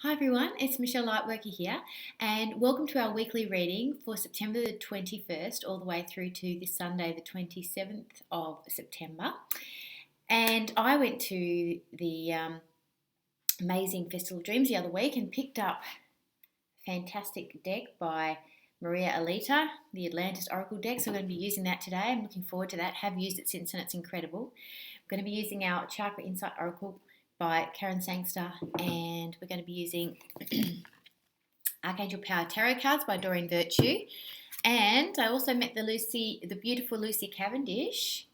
Hi everyone, it's Michelle Lightworker here, and welcome to our weekly reading for September the 21st all the way through to this Sunday, the 27th of September. And I went to the amazing Festival of Dreams the other week and picked up a fantastic deck by Maria Alita, the Atlantis Oracle deck. So I'm going to be using that today. I'm looking forward to that. Have used it since and it's incredible. I'm going to be using our Chakra Insight Oracle by Karen Sangster, and we're going to be using Archangel Power Tarot cards by Doreen Virtue. And I also met the beautiful Lucy Cavendish,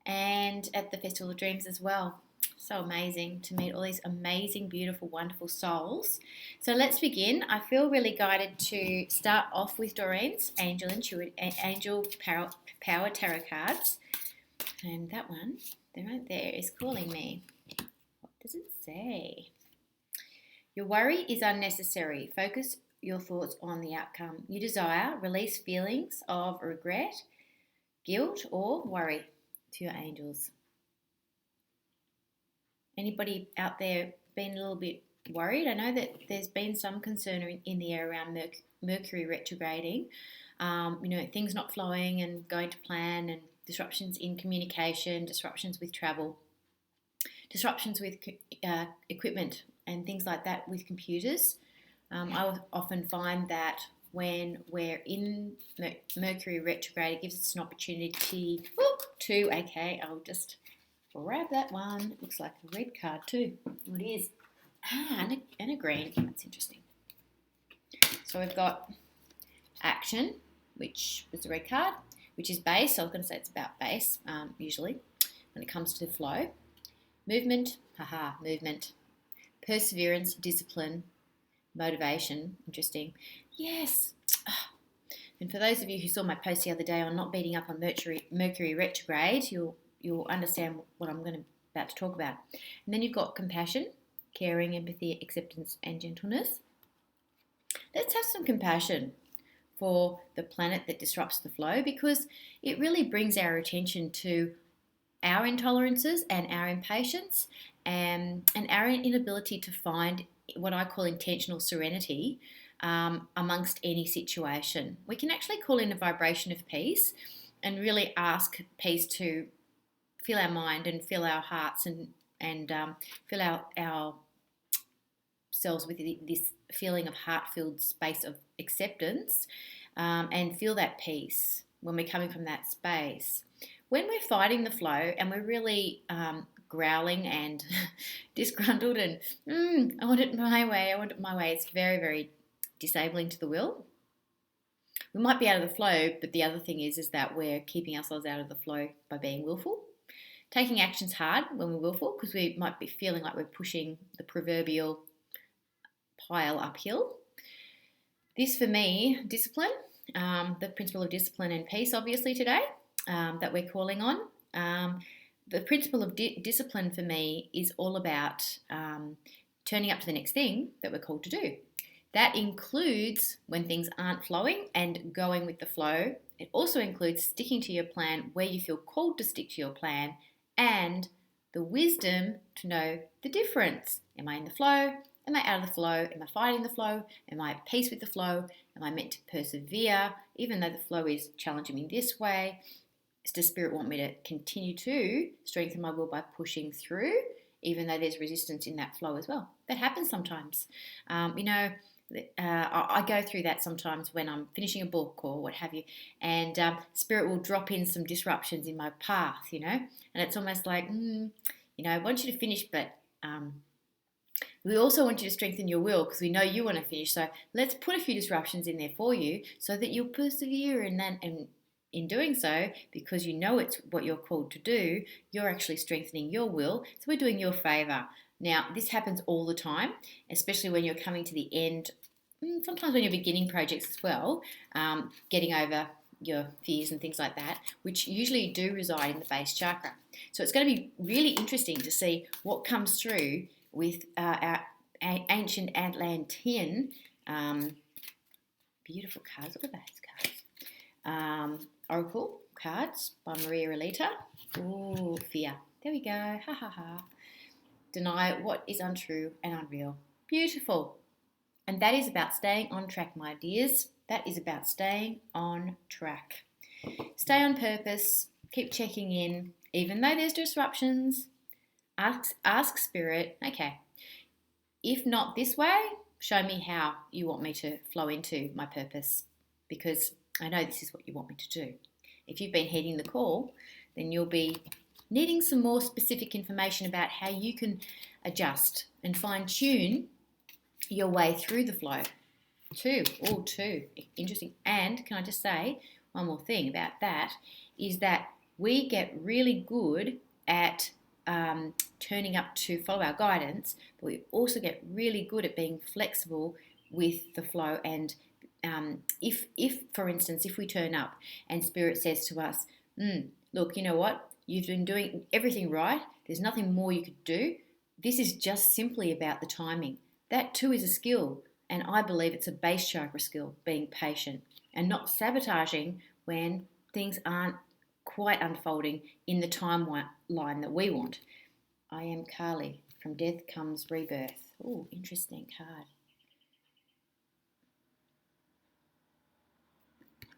and at the Festival of Dreams as well. So amazing to meet all these amazing, beautiful, wonderful souls. So let's begin. I feel really guided to start off with Doreen's Angel Power Tarot cards, and that one, right there, is calling me. Does it say? Your worry is unnecessary. Focus your thoughts on the outcome you desire. Release feelings of regret, guilt, or worry to your angels. Anybody out there been a little bit worried? I know that there's been some concern in the air around Mercury retrograding. Things not flowing and going to plan, and disruptions in communication, disruptions with travel, disruptions with equipment and things like that with computers. I often find that when we're in Mercury retrograde, it gives us an opportunity I'll just grab that one. It looks like a red card too. What it is? And a green. That's interesting. So we've got action, which was the red card, which is base. So I was going to say it's about base, usually, when it comes to flow. Movement, movement. Perseverance, discipline, motivation, interesting. Yes. And for those of you who saw my post the other day on not beating up on Mercury retrograde, you'll understand what I'm about to talk about. And then you've got compassion, caring, empathy, acceptance, and gentleness. Let's have some compassion for the planet that disrupts the flow, because it really brings our attention to our intolerances and our impatience, and our inability to find what I call intentional serenity amongst any situation. We can actually call in a vibration of peace and really ask peace to fill our mind and fill our hearts and fill our selves with this feeling of heart-filled space of acceptance, and feel that peace when we're coming from that space. When we're fighting the flow and we're really growling and disgruntled and I want it my way, it's very, very disabling to the will. We might be out of the flow, but the other thing is that we're keeping ourselves out of the flow by being willful. Taking action's hard when we're willful, because we might be feeling like we're pushing the proverbial pile uphill. This, for me, discipline, the principle of discipline and peace, obviously, today, that we're calling on. The principle of discipline for me is all about turning up to the next thing that we're called to do. That includes when things aren't flowing and going with the flow. It also includes sticking to your plan where you feel called to stick to your plan, and the wisdom to know the difference. Am I in the flow? Am I out of the flow? Am I fighting the flow? Am I at peace with the flow? Am I meant to persevere even though the flow is challenging me this way? Does Spirit want me to continue to strengthen my will by pushing through, even though there's resistance in that flow as well? That happens sometimes. I go through that sometimes when I'm finishing a book or what have you, and Spirit will drop in some disruptions in my path, and it's almost like, I want you to finish, but we also want you to strengthen your will because we know you want to finish. So let's put a few disruptions in there for you so that you'll persevere in that, and in doing so, because you know it's what you're called to do, you're actually strengthening your will. So we're doing you a favour. Now, this happens all the time, especially when you're coming to the end, sometimes when you're beginning projects as well, getting over your fears and things like that, which usually do reside in the base chakra. So it's going to be really interesting to see what comes through with our ancient Atlantean beautiful cards. Look at those cards. Oracle cards by Maria Alita. Ooh, fear. There we go. Ha ha ha. Deny what is untrue and unreal. Beautiful. And that is about staying on track, my dears. That is about staying on track. Stay on purpose, keep checking in, even though there's disruptions. Ask Spirit, okay, if not this way, show me how you want me to flow into my purpose, because I know this is what you want me to do. If you've been heeding the call, then you'll be needing some more specific information about how you can adjust and fine-tune your way through the flow. Too interesting. And can I just say one more thing about that, is that we get really good at turning up to follow our guidance, but we also get really good at being flexible with the flow. And if for instance, if we turn up and Spirit says to us, look, you know what, you've been doing everything right, there's nothing more you could do, this is just simply about the timing. That too is a skill, and I believe it's a base chakra skill, being patient and not sabotaging when things aren't quite unfolding in the timeline that we want. I am Kali. From death comes rebirth. Oh, interesting card.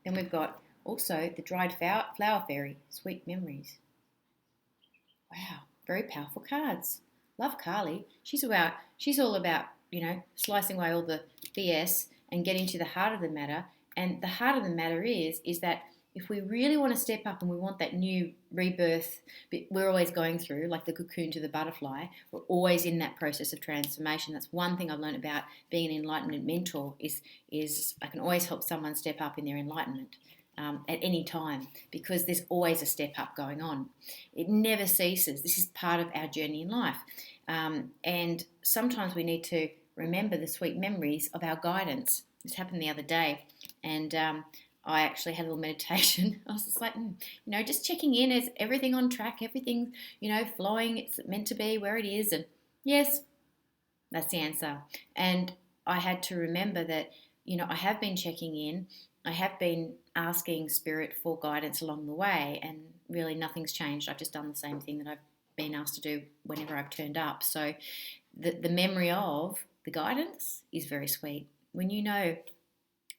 Then we've got also the dried flower fairy, sweet memories. Wow, very powerful cards. Love Kali. She's all about, slicing away all the BS and getting to the heart of the matter. And the heart of the matter is that if we really want to step up and we want that new rebirth we're always going through, like the cocoon to the butterfly, we're always in that process of transformation. That's one thing I've learned about being an enlightenment mentor is I can always help someone step up in their enlightenment at any time, because there's always a step up going on. It never ceases. This is part of our journey in life. And sometimes we need to remember the sweet memories of our guidance. This happened the other day, and I actually had a little meditation. I was just like, just checking in. Is everything on track? Everything, flowing? It's meant to be where it is. And yes, that's the answer. And I had to remember that, I have been checking in. I have been asking Spirit for guidance along the way, and really nothing's changed. I've just done the same thing that I've been asked to do whenever I've turned up. So the memory of the guidance is very sweet. When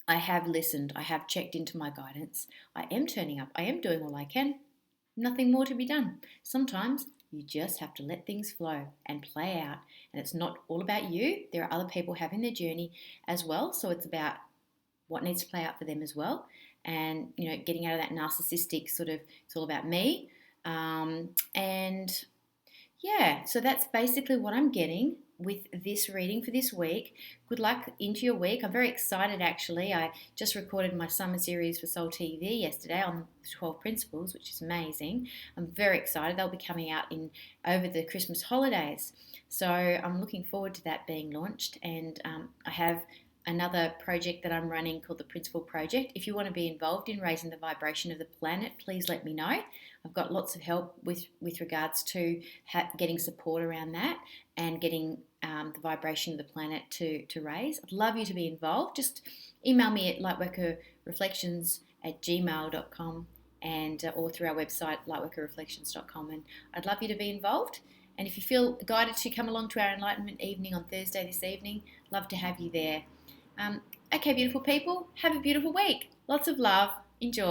I have listened, I have checked into my guidance, I am turning up, I am doing all I can, nothing more to be done. Sometimes you just have to let things flow and play out, and it's not all about you. There are other people having their journey as well, so it's about what needs to play out for them as well, and getting out of that narcissistic sort of, it's all about me, and yeah, so that's basically what I'm getting with this reading for this week. Good luck into your week. I'm very excited, actually. I just recorded my summer series for Soul TV yesterday on 12 principles, which is amazing. I'm very excited. They'll be coming out over the Christmas holidays. So I'm looking forward to that being launched. And I have another project that I'm running called the Principle Project. If you want to be involved in raising the vibration of the planet, please let me know. I've got lots of help with regards to getting support around that and getting the vibration of the planet to raise. I'd love you to be involved. Just email me at lightworkerreflections@gmail.com and or through our website lightworkerreflections.com, and I'd love you to be involved. And if you feel guided to come along to our enlightenment evening on Thursday this evening, love to have you there. Okay, beautiful people, have a beautiful week. Lots of love. Enjoy.